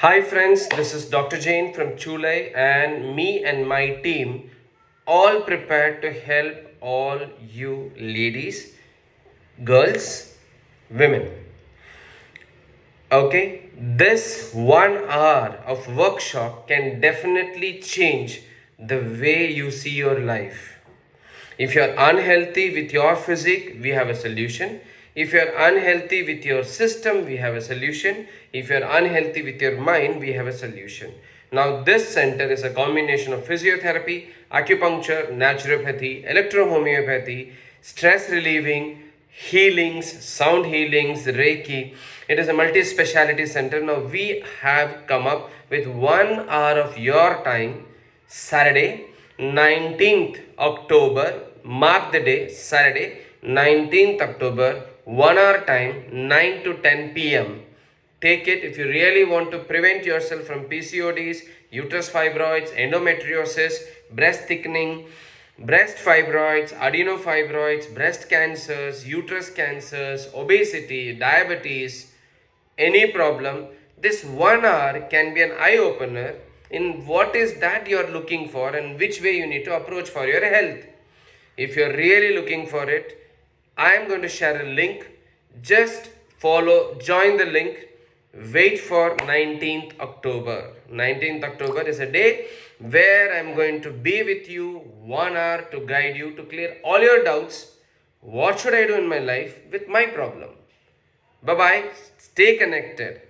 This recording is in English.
Hi friends, this is Dr. Jane from Chulai, and me and my team all prepared to help all you ladies, girls, women. Okay, this 1 hour of workshop can definitely change the way you see your life. If you're unhealthy with your physique, we have a solution. If you're unhealthy with your system, we have a solution. If you're unhealthy with your mind, we have a solution. Now, this center is a combination of physiotherapy, acupuncture, naturopathy, electrohomeopathy, stress relieving, healings, sound healings, Reiki. It is a multi speciality center. Now, we have come up with 1 hour of your time Saturday, 19th October, mark the day, Saturday, 19th October, 1 hour time, 9 to 10 p.m. Take it if you really want to prevent yourself from PCODs, uterus fibroids, endometriosis, breast thickening, breast fibroids, adenofibroids, breast cancers, uterus cancers, obesity, diabetes, any problem. This 1 hour can be an eye opener in what is that you're looking for and which way you need to approach for your health. If you're really looking for it, I am going to share a link. Just follow, join the link. Wait for 19th October. 19th October is a day where I'm going to be with you 1 hour to guide you to clear all your doubts. What should I do in my life with my problem? Bye bye. Stay connected.